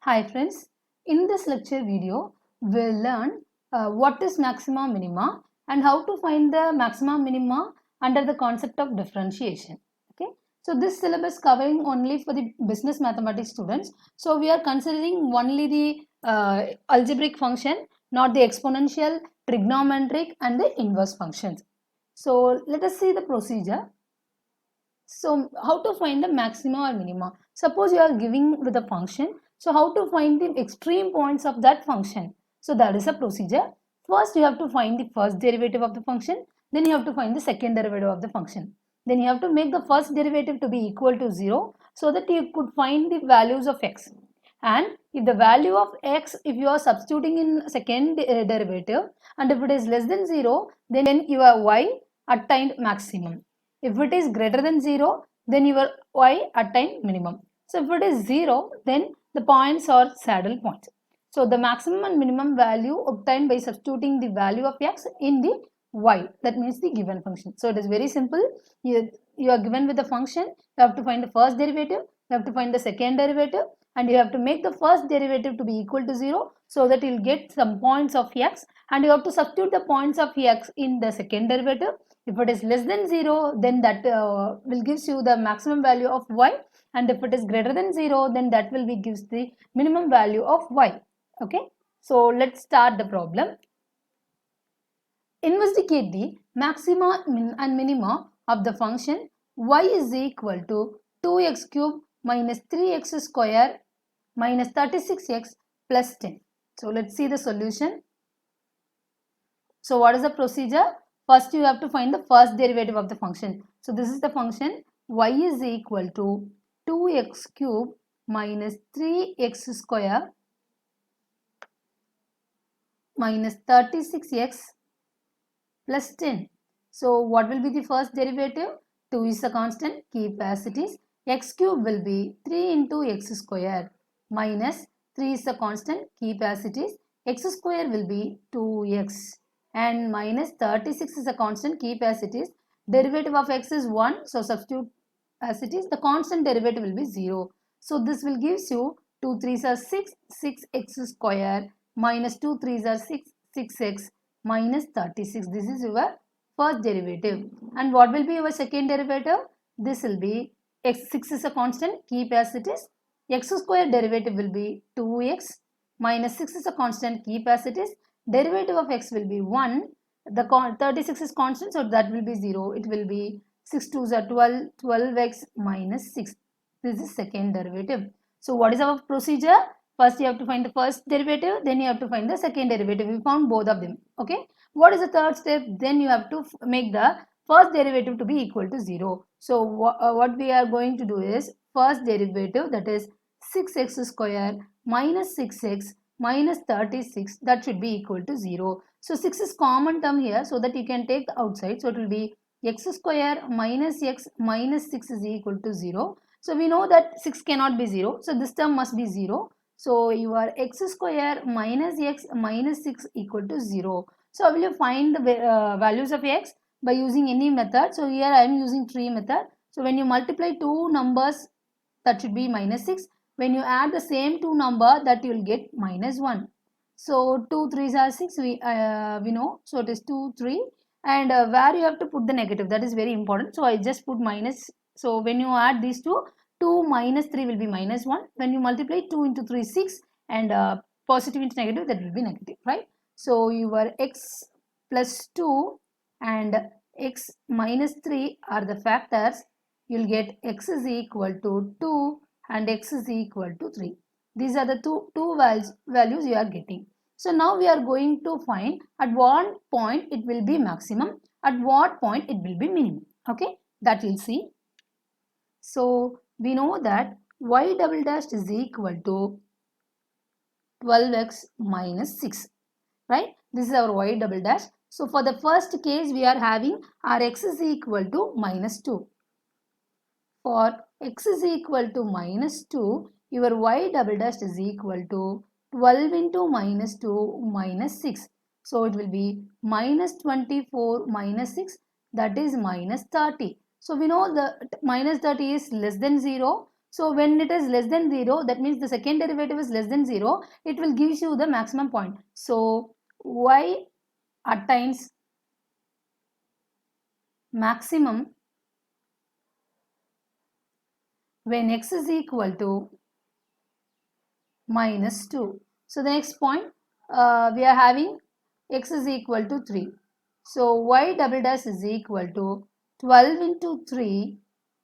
Hi friends, in this lecture video we'll learn what is maxima minima and how to find the maxima minima under the concept of differentiation. Okay, so this syllabus covering only for the business mathematics students. So we are considering only the algebraic function, not the exponential, trigonometric and the inverse functions. So let us see the procedure. So how to find the maxima or minima? Suppose you are giving with a function. So how to find the extreme points of that function? So that is a procedure. First you have to find the first derivative of the function. Then you have to find the second derivative of the function. Then you have to make the first derivative to be equal to 0 so that you could find the values of x. And if the value of x, if you are substituting in second derivative and if it is less than 0, then your y attained maximum. If it is greater than 0, then your y attained minimum. So if it is 0, then the points are saddle points. So the maximum and minimum value obtained by substituting the value of x in the y, that means the given function. So it is very simple. You are given with the function, you have to find the first derivative, you have to find the second derivative, and you have to make the first derivative to be equal to 0 so that you will get some points of x, and you have to substitute the points of x in the second derivative. If it is less than 0, then that will gives you the maximum value of y, and if it is greater than 0, then that will be gives the minimum value of y. Okay, so let's start the problem. Investigate the maxima and minima of the function y is equal to 2x cube minus 3x square minus 36x plus 10. So let's see the solution. So what is the procedure? First you have to find the first derivative of the function. So this is the function y is equal to 2x cube minus 3x square minus 36x plus 10. So what will be the first derivative? 2 is a constant, keep as it is. X cube will be 3 into x square minus 3 is a constant, keep as it is. X square will be 2x and minus 36 is a constant, keep as it is. Derivative of x is 1, so substitute as it is. The constant derivative will be 0. So this will gives you 2 3s are 6, 6x square minus 2 3s are 6, 6x minus 36. This is your first derivative. And what will be your second derivative? This will be x, 6 is a constant, keep as it is. X square derivative will be 2x minus 6 is a constant, keep as it is. Derivative of x will be 1. The 36 is constant, so that will be 0. It will be 6 2s are 12, 12x minus 6. This is second derivative. So what is our procedure? First you have to find the first derivative, then you have to find the second derivative. We found both of them. Okay. What is the third step? Then you have to make the first derivative to be equal to 0. So what we are going to do is first derivative, that is 6x square minus 6x minus 36, that should be equal to 0. So 6 is common term here, so that you can take the outside. So it will be x square minus x minus 6 is equal to 0. So we know that 6 cannot be 0. So this term must be 0. So your x square minus x minus 6 equal to 0. So how will you find the values of x? By using any method. So here I am using tree method. So when you multiply two numbers, that should be minus 6. When you add the same two number, that you will get minus 1. So 2 3s are 6, we know. So it is 2 3, and where you have to put the negative, that is very important. So I just put minus. So when you add these two, 2 minus 3 will be minus 1. When you multiply 2 into 3 6, and positive into negative, that will be negative, right? So your x plus 2 and x minus 3 are the factors. You will get x is equal to 2 and x is equal to 3. These are the two values you are getting. So now we are going to find at what point it will be maximum, at what point it will be minimum. Okay, that we'll see. So we know that y double dash is equal to 12x minus 6, right? This is our y double dash. So for the first case, we are having our x is equal to minus 2. For x is equal to minus 2, your y double dash is equal to 12 into minus 2 minus 6. So it will be minus 24 minus 6, that is minus 30. So we know the minus 30 is less than 0. So when it is less than 0, that means the second derivative is less than 0, it will give you the maximum point. So y attains maximum when x is equal to minus 2. So the next point, we are having x is equal to 3. So y double dash is equal to 12 into 3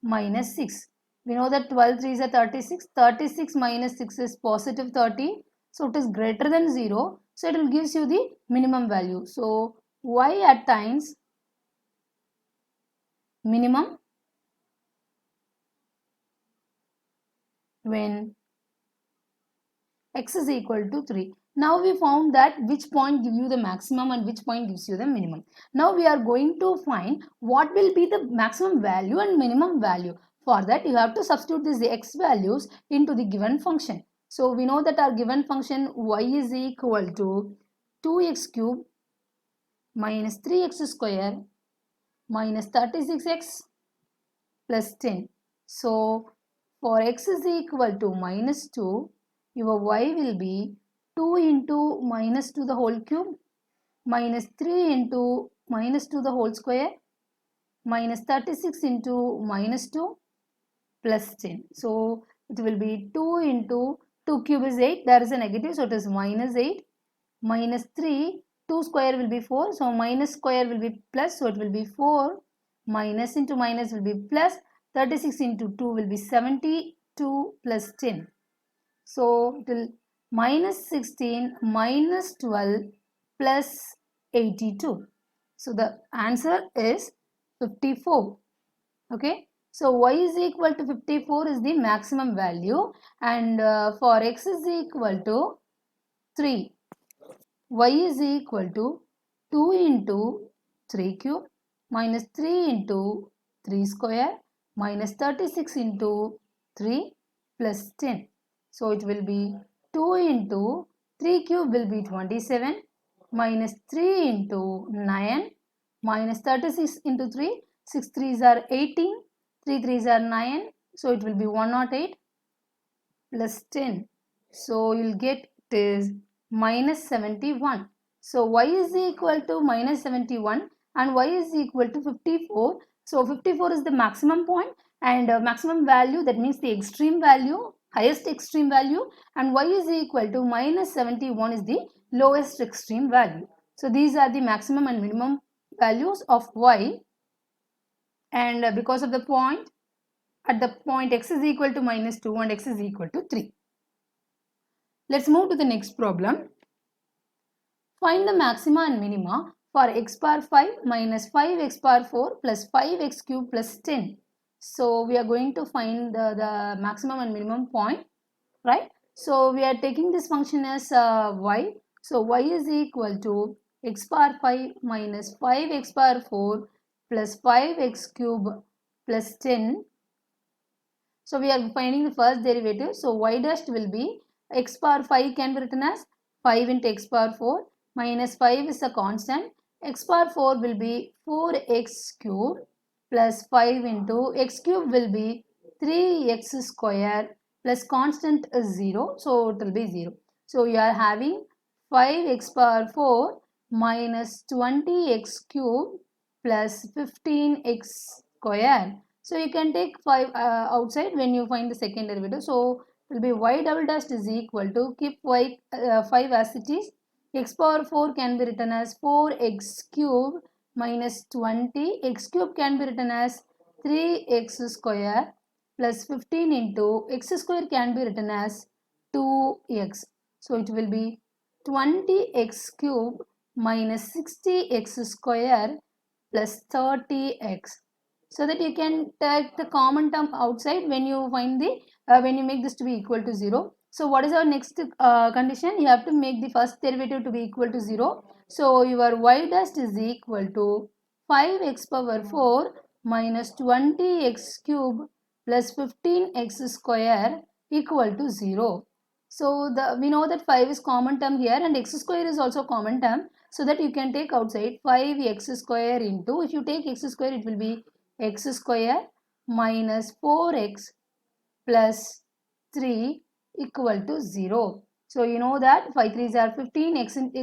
minus 6. We know that 12 3 is a 36. 36 minus 6 is positive 30. So it is greater than 0. So it will gives you the minimum value. So y attains minimum when x is equal to 3. Now we found that which point gives you the maximum and which point gives you the minimum. Now we are going to find what will be the maximum value and minimum value. For that you have to substitute these x values into the given function. So we know that our given function y is equal to 2x cube minus 3x square minus 36x plus 10. So for x is equal to minus 2, your y will be 2 into minus 2 the whole cube minus 3 into minus 2 the whole square minus 36 into minus 2 plus 10. So it will be 2 into 2 cube is 8. There is a negative, so it is minus 8 minus 3. 2 square will be 4. So minus square will be plus. So it will be 4 minus into minus will be plus. 36 into 2 will be 72 plus 10. So it will minus 16 minus 12 plus 82. So the answer is 54. Okay. So y is equal to 54 is the maximum value, and for x is equal to 3. Y is equal to 2 into 3 cube minus 3 into 3 square minus 36 into 3 plus 10. So it will be 2 into 3 cube will be 27 minus 3 into 9 minus 36 into 3. 6 3s are 18, 3 3s are 9. So it will be 108 plus 10. So you'll get it is minus 71. So y is equal to minus 71 and y is equal to 54. So 54 is the maximum point and maximum value, that means the extreme value, highest extreme value, and y is equal to minus 71 is the lowest extreme value. So these are the maximum and minimum values of y, and because of the point, at the point x is equal to minus 2 and x is equal to 3. Let's move to the next problem. Find the maxima and minima for x power 5 minus 5x power 4 plus 5x cube plus 10. So we are going to find the maximum and minimum point, right? So we are taking this function as y. So y is equal to x power 5 minus 5x power 4 plus 5x cube plus 10. So we are finding the first derivative. So y dash will be x power 5 can be written as 5 into x power 4 minus 5 is a constant. X power 4 will be 4x cube plus 5 into x cube will be 3x square plus constant is 0. So it will be 0. So you are having 5x power 4 minus 20x cube plus 15x square. So you can take 5 outside when you find the second derivative. So it will be y double dash is equal to, keep y 5 as it is. X power 4 can be written as 4x cube minus 20. X cube can be written as 3x square plus 15 into x square can be written as 2x. So it will be 20x cube minus 60x square plus 30x. So that you can take the common term outside when you find the when you make this to be equal to 0. So what is our next condition? You have to make the first derivative to be equal to 0. So your y dash is equal to 5x power 4 minus 20x cube plus 15x square equal to 0. So we know that 5 is common term here and x square is also common term. So that you can take outside 5x square into, if you take x square it will be x square minus 4x plus 3 equal to 0. So you know that 5 3s are 15,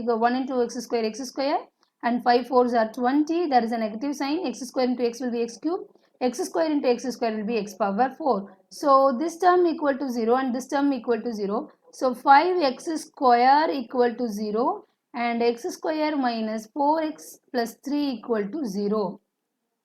1 into x square, and 5 4s are 20. There is a negative sign. X square into x will be x cube. X square into x square will be x power 4. So this term equal to 0 and this term equal to 0. So 5x square equal to 0 and x square minus 4x plus 3 equal to 0.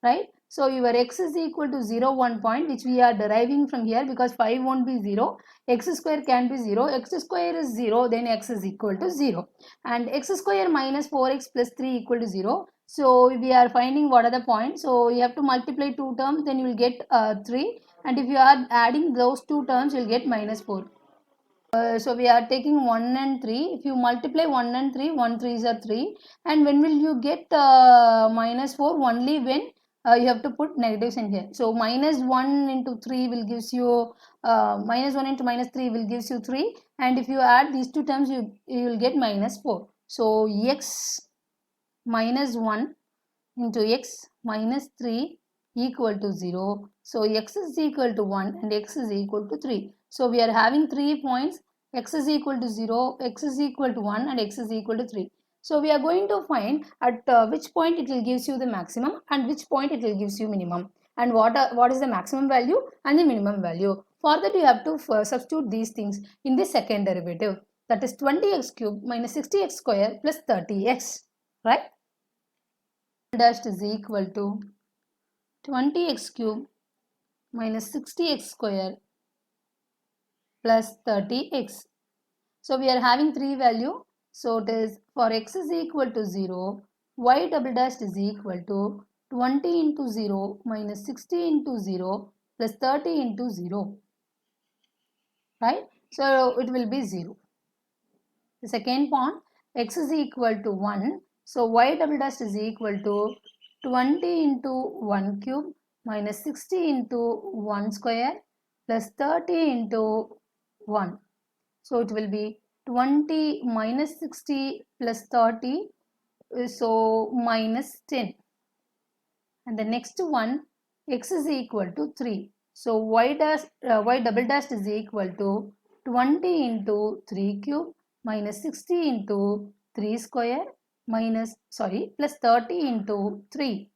Right? So your x is equal to 0 1 point, which we are deriving from here because 5 won't be 0. X square can be 0. X square is 0, then x is equal to 0. And x square minus 4x plus 3 equal to 0. So we are finding what are the points. So you have to multiply two terms, then you will get 3. And if you are adding those two terms, you will get minus 4. So we are taking 1 and 3. If you multiply 1 and 3, 1 3s are 3. And when will you get minus 4? Only when you have to put negatives in here. So minus 1 into 3 will gives you minus 1 into minus 3 will gives you 3. And if you add these two terms, you will get minus 4. So x minus 1 into x minus 3 equal to 0. So x is equal to 1 and x is equal to 3. So we are having 3 points. X is equal to 0, x is equal to 1 and x is equal to 3. So we are going to find at which point it will gives you the maximum and which point it will gives you minimum. And what is the maximum value and the minimum value. For that you have to substitute these things in the second derivative. That is 20x cube minus 60x square plus 30x. Right? Dash is equal to 20x cube minus 60x square plus 30x. So we are having three value. So it is for x is equal to 0, y double dash is equal to 20 into 0 minus 60 into 0 plus 30 into 0. Right? So it will be 0. The second point, x is equal to 1. So y double dash is equal to 20 into 1 cube minus 60 into 1 square plus 30 into 1. So it will be 20 minus 60 plus 30. So minus 10. And the next one, x is equal to 3. So y double dash is equal to 20 into 3 cube minus 60 into 3 square plus 30 into 3.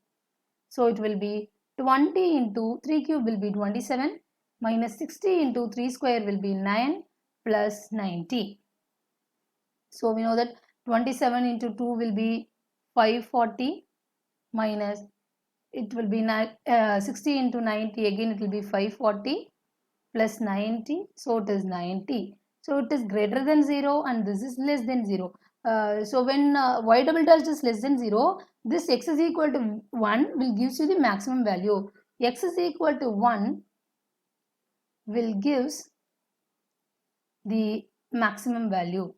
So it will be 20 into 3 cube will be 27 minus 60 into 3 square will be 9 plus 90. So we know that 27 into 2 will be 540 minus it will be 60 into 90 again it will be 540 plus 90. So it is 90. So it is greater than 0 and this is less than 0. So when y double dash is less than 0, this x is equal to 1 will gives you the maximum value. X is equal to 1 will gives the maximum value.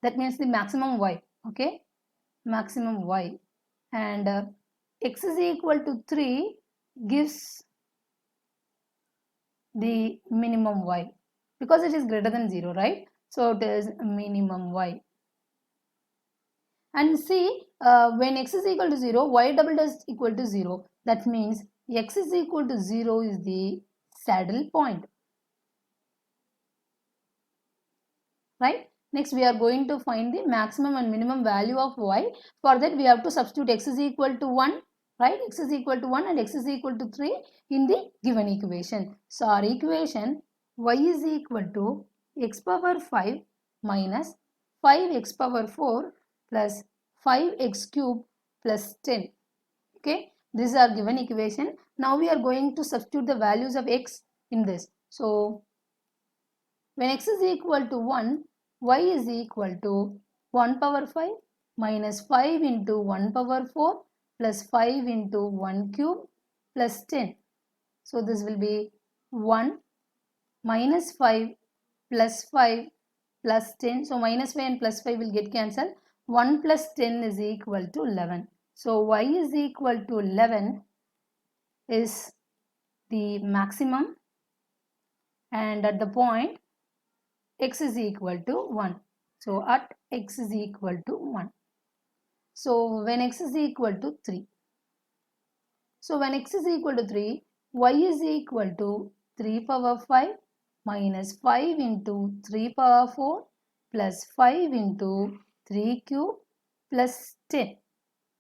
That means the maximum y. Okay, maximum y. And x is equal to 3 gives the minimum y because it is greater than 0, right? So it is minimum y. And see, when x is equal to 0, y double dash is equal to 0. That means x is equal to 0 is the saddle point. Right? Next, we are going to find the maximum and minimum value of y. For that, we have to substitute x is equal to 1. Right? X is equal to 1 and x is equal to 3 in the given equation. So, our equation y is equal to x power 5 minus 5x power 4 plus 5x cube plus 10. Okay, this is our given equation. Now we are going to substitute the values of x in this. So when x is equal to 1, y is equal to 1 power 5 minus 5 into 1 power 4 plus 5 into 1 cube plus 10. So this will be 1 minus 5 plus 5 plus 10. So minus 5 and plus 5 will get cancelled. 1 plus 10 is equal to 11. So y is equal to 11 is the maximum and at the point x is equal to 1. So at x is equal to 1. So when x is equal to 3. So when x is equal to 3, y is equal to 3 power 5 minus 5 into 3 power 4 plus 5 into 3 cube plus 10.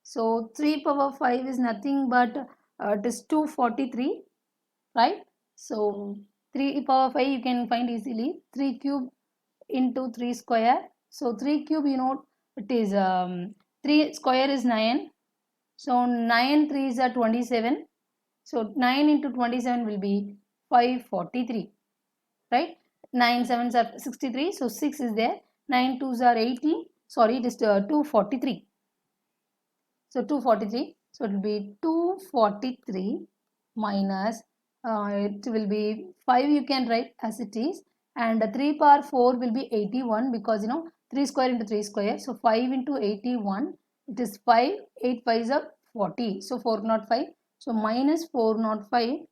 So 3 power 5 is nothing but it is 243, right? So 3 power 5 you can find easily. 3 cube into 3 square. So 3 cube, you know, it is 3 square is 9. So 9 3s are 27. So 9 into 27 will be 543, right? 9 sevens are 63. So 6 is there. 9 2s are 80. Sorry, it is 243. So 243. So it will be 243 minus it will be 5 you can write as it is, and 3 power 4 will be 81 because you know 3 square into 3 square. So 5 into 81, it is 5, 8 5s are 40. So 405. So minus 405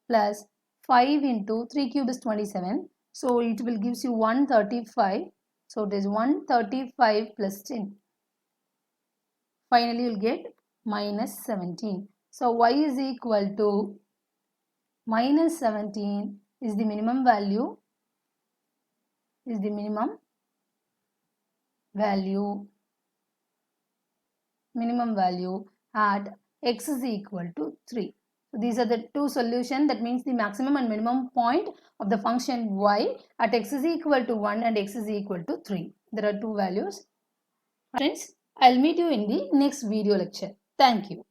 plus 5 into 3 cube is 27. So it will gives you 135. So it is 135 plus 10. Finally, you will get minus 17. So y is equal to minus 17 is the minimum value, minimum value at x is equal to 3. So these are the two solutions. That means the maximum and minimum point of the function y at x is equal to 1 and x is equal to 3. There are two values. Friends, I'll meet you in the next video lecture. Thank you.